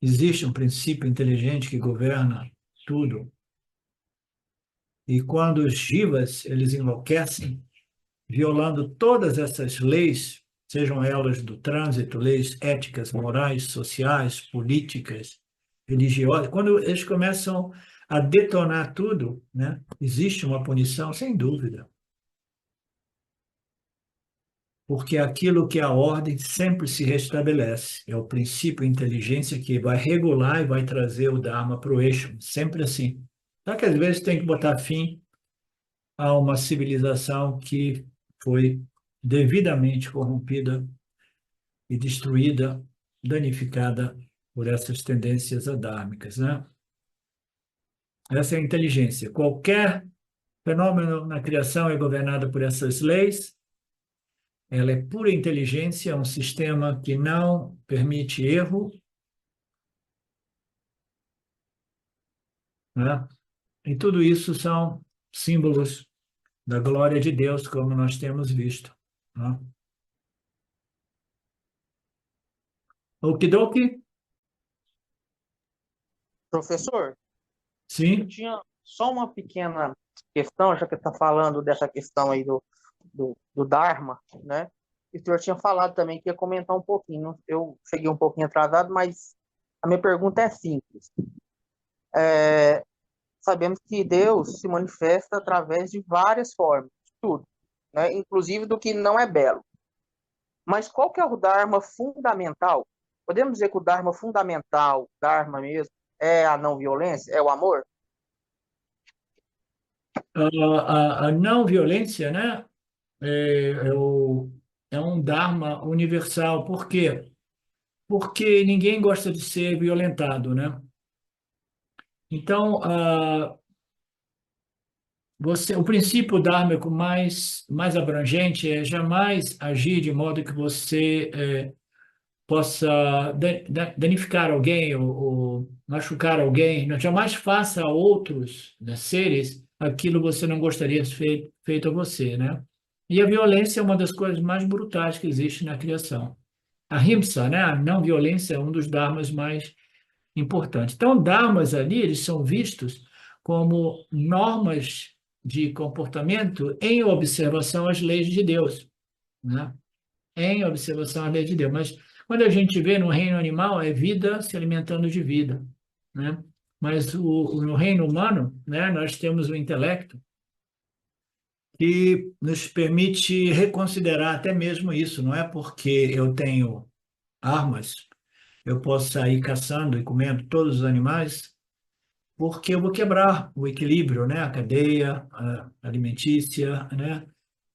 existe um princípio inteligente que governa tudo. E quando os jivas, eles enlouquecem, violando todas essas leis, sejam elas do trânsito, leis éticas, morais, sociais, políticas, religiosas, quando eles começam a detonar tudo, né, existe uma punição, sem dúvida. Porque aquilo que é a ordem sempre se restabelece. É o princípio inteligência que vai regular e vai trazer o Dharma para o eixo, sempre assim. Só que às vezes tem que botar fim a uma civilização que foi devidamente corrompida e destruída, danificada por essas tendências adármicas, né? Essa é a inteligência. Qualquer fenômeno na criação é governado por essas leis. Ela é pura inteligência, é um sistema que não permite erro, né? E tudo isso são símbolos da glória de Deus, como nós temos visto, né? Okidoki? Professor, eu Sim. tinha só uma pequena questão, já que está falando dessa questão aí do Dharma, né? E o senhor tinha falado também que ia comentar um pouquinho. Eu cheguei um pouquinho atrasado, mas a minha pergunta é simples. Sabemos que Deus se manifesta através de várias formas, de tudo, né? Inclusive do que não é belo. Mas qual que é o Dharma fundamental? Podemos dizer que o Dharma fundamental, Dharma mesmo, é a não violência, é o amor? A não violência, né, é um Dharma universal. Por quê? Porque ninguém gosta de ser violentado, né? Então, o princípio dharmico mais abrangente é jamais agir de modo que você possa danificar alguém ou machucar alguém. Não, jamais faça a outros, né, seres aquilo que você não gostaria de feito a você, né? E a violência é uma das coisas mais brutais que existe na criação. A Ahimsa, né, a não violência, é um dos dharmas mais importantes. Então, dharmas ali, eles são vistos como normas de comportamento em observação às leis de Deus, né? Em observação às leis de Deus. Mas quando a gente vê no reino animal, é vida se alimentando de vida, né? Mas no reino humano, né, nós temos o intelecto que nos permite reconsiderar até mesmo isso. Não é porque eu tenho armas, eu posso sair caçando e comendo todos os animais, porque eu vou quebrar o equilíbrio, né, a cadeia alimentícia, né,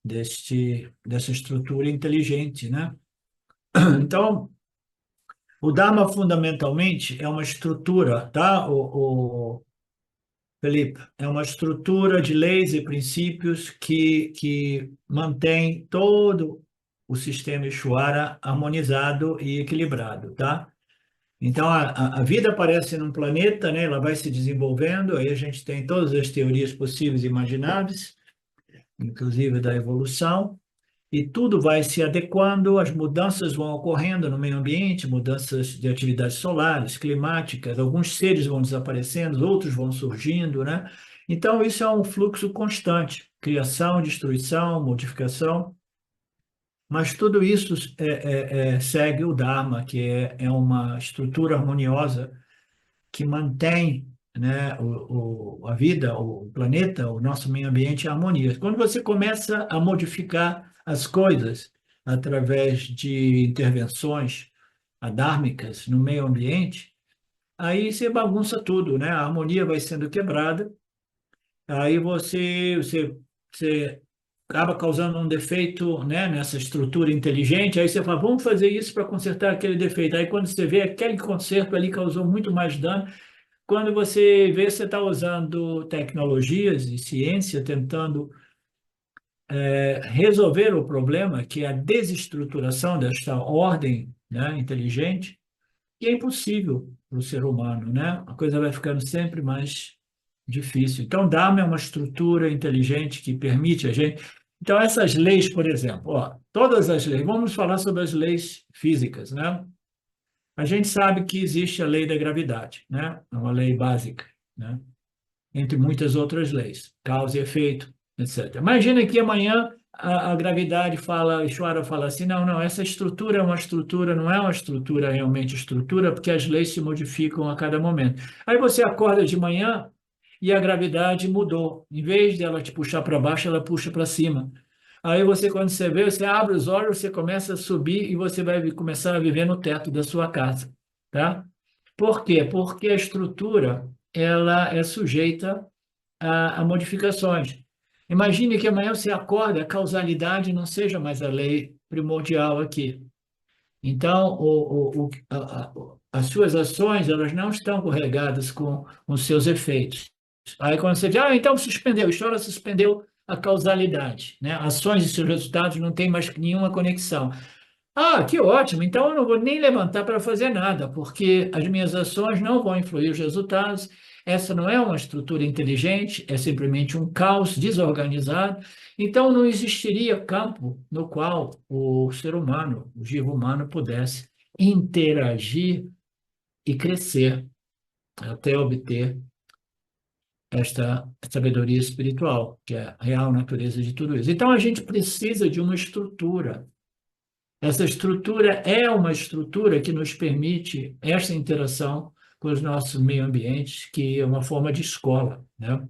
dessa estrutura inteligente, né? Então, o Dharma, fundamentalmente, é uma estrutura, tá, Felipe? É uma estrutura de leis e princípios que mantém todo o sistema Ishvara harmonizado e equilibrado, tá? Então, a vida aparece num planeta, né? Ela vai se desenvolvendo, aí a gente tem todas as teorias possíveis e imagináveis, inclusive da evolução, e tudo vai se adequando, as mudanças vão ocorrendo no meio ambiente, mudanças de atividades solares, climáticas, alguns seres vão desaparecendo, outros vão surgindo, né? Então, isso é um fluxo constante, criação, destruição, modificação, mas tudo isso segue o Dharma, que é uma estrutura harmoniosa que mantém, né, a vida, o planeta, o nosso meio ambiente em harmonia. Quando você começa a modificar as coisas através de intervenções adármicas no meio ambiente, aí você bagunça tudo, né? A harmonia vai sendo quebrada, aí você acaba causando um defeito, né, nessa estrutura inteligente, aí você fala, vamos fazer isso para consertar aquele defeito. Aí quando você vê, aquele conserto ali causou muito mais dano. Quando você vê, você está usando tecnologias e ciência tentando resolver o problema, que é a desestruturação desta ordem, né, inteligente, e é impossível para o ser humano, né? A coisa vai ficando sempre mais difícil. Então, Dharma é uma estrutura inteligente que permite a gente. Então, essas leis, por exemplo, ó, todas as leis, vamos falar sobre as leis físicas, né? A gente sabe que existe a lei da gravidade, né? É uma lei básica, né? Entre muitas outras leis, causa e efeito, etc. Imagina que amanhã a gravidade fala, Ishvara fala assim, não, não, essa estrutura é uma estrutura, não é uma estrutura realmente estrutura, porque as leis se modificam a cada momento. Aí você acorda de manhã e a gravidade mudou. Em vez de ela te puxar para baixo, ela puxa para cima. Aí você, quando você vê, você abre os olhos, você começa a subir e você vai começar a viver no teto da sua casa, tá? Por quê? Porque a estrutura, ela é sujeita a modificações. Imagine que amanhã você acorda, a causalidade não seja mais a lei primordial aqui. Então, as suas ações, elas não estão corregadas com os seus efeitos. Aí quando você diz, então suspendeu, história suspendeu a causalidade, né? Ações e seus resultados não têm mais nenhuma conexão. Que ótimo, então eu não vou nem levantar para fazer nada, porque as minhas ações não vão influir os resultados. Essa não é uma estrutura inteligente, é simplesmente um caos desorganizado. Então não existiria campo no qual o ser humano, o vivo humano, pudesse interagir e crescer até obter esta sabedoria espiritual, que é a real natureza de tudo isso. Então a gente precisa de uma estrutura. Essa estrutura é uma estrutura que nos permite essa interação com os nossos meio ambientes, que é uma forma de escola, né?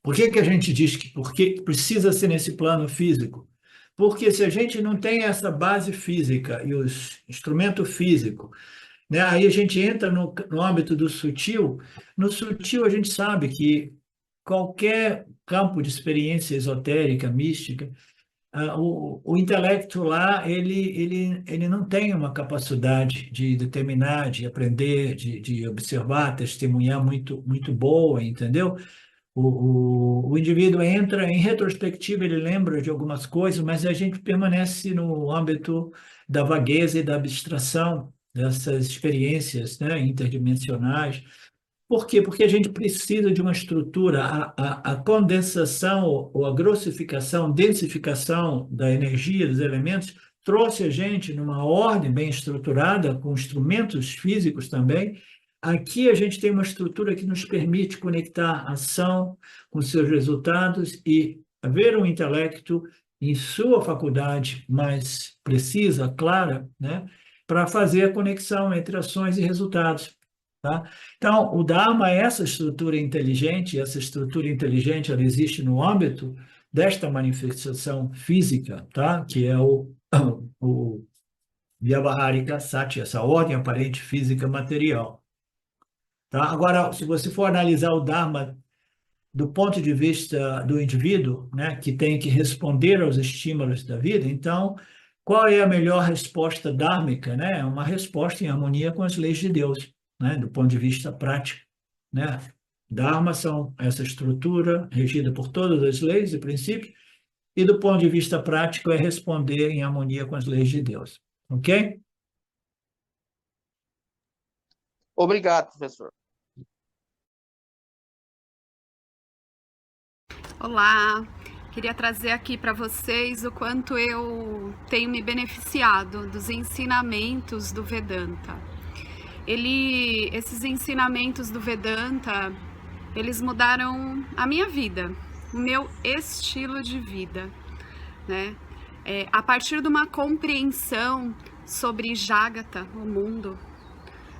Por que que a gente diz que porque precisa ser nesse plano físico? Porque se a gente não tem essa base física e os instrumentos físicos, né, aí a gente entra no âmbito do sutil. No sutil a gente sabe que qualquer campo de experiência esotérica, mística, o intelecto lá, ele não tem uma capacidade de determinar, de aprender, de observar, testemunhar muito boa, entendeu? O indivíduo entra em retrospectiva, ele lembra de algumas coisas, mas a gente permanece no âmbito da vagueza e da abstração dessas experiências, né, interdimensionais. Por quê? Porque a gente precisa de uma estrutura. A condensação ou a grossificação, densificação da energia dos elementos trouxe a gente numa ordem bem estruturada, com instrumentos físicos também. Aqui a gente tem uma estrutura que nos permite conectar a ação com seus resultados e ver o intelecto em sua faculdade mais precisa, clara, né, para fazer a conexão entre ações e resultados. Tá? Então, o Dharma é essa estrutura inteligente, ela existe no âmbito desta manifestação física, tá? Que é o Vyavaharika Satya, essa ordem aparente física material. Tá? Agora, se você for analisar o Dharma do ponto de vista do indivíduo, né, que tem que responder aos estímulos da vida, então, qual é a melhor resposta dármica, né? É uma resposta em harmonia com as leis de Deus, né, do ponto de vista prático, né? Dharma são essa estrutura regida por todas as leis e princípios, e do ponto de vista prático é responder em harmonia com as leis de Deus. Ok? Obrigado, professor. Olá, queria trazer aqui para vocês o quanto eu tenho me beneficiado dos ensinamentos do Vedanta. Esses ensinamentos do Vedanta, eles mudaram a minha vida, o meu estilo de vida, né? A partir de uma compreensão sobre Jagata, o mundo,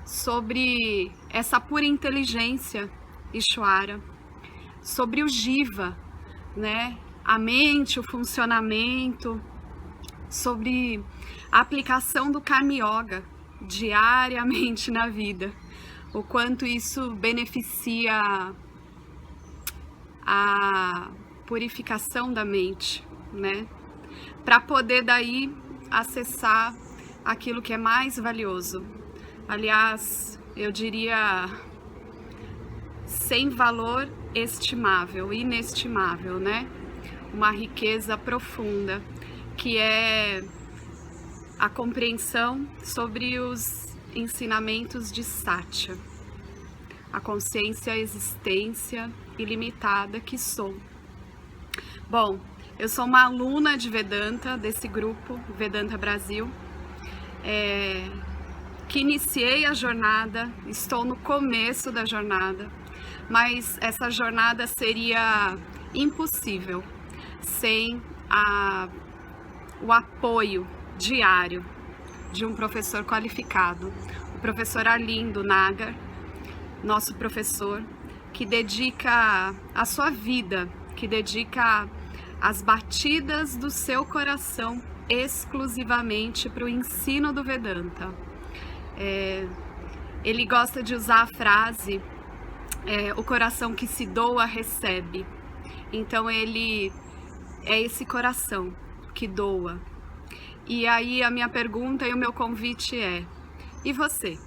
sobre essa pura inteligência Ishvara, sobre o Jiva, né? A mente, o funcionamento, sobre a aplicação do Karma Yoga diariamente na vida, o quanto isso beneficia a purificação da mente, né? Para poder daí acessar aquilo que é mais valioso. Aliás, eu diria sem valor estimável, inestimável, né? Uma riqueza profunda, que é a compreensão sobre os ensinamentos de Satya, a consciência, a existência ilimitada que sou. Bom, eu sou uma aluna de Vedanta, desse grupo Vedanta Brasil. que iniciei a jornada, estou no começo da jornada, mas essa jornada seria impossível sem o apoio diário de um professor qualificado, o professor Arlindo Nagar, nosso professor, que dedica a sua vida, que dedica as batidas do seu coração exclusivamente para o ensino do Vedanta. Ele gosta de usar a frase, o coração que se doa recebe. Então ele é esse coração que doa. E aí a minha pergunta e o meu convite é: e você?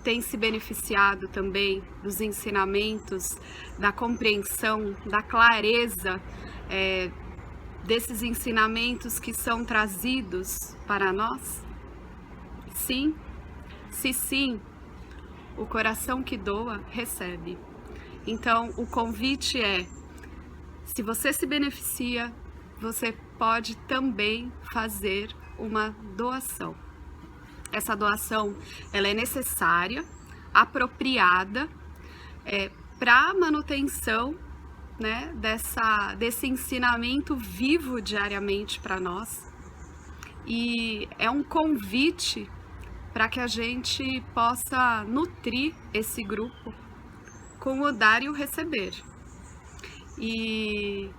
Tem se beneficiado também dos ensinamentos, da compreensão, da clareza desses ensinamentos que são trazidos para nós? Sim? Se sim, o coração que doa recebe. Então o convite é: se você se beneficia, você pode também fazer uma doação. Essa doação, ela é necessária, apropriada, para a manutenção, né, desse ensinamento vivo diariamente para nós. E é um convite para que a gente possa nutrir esse grupo com o dar e o receber. E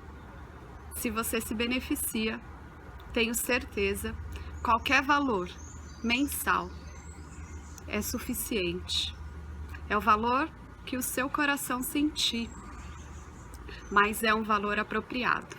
se você se beneficia, tenho certeza, qualquer valor mensal é suficiente. É o valor que o seu coração sentir, mas é um valor apropriado.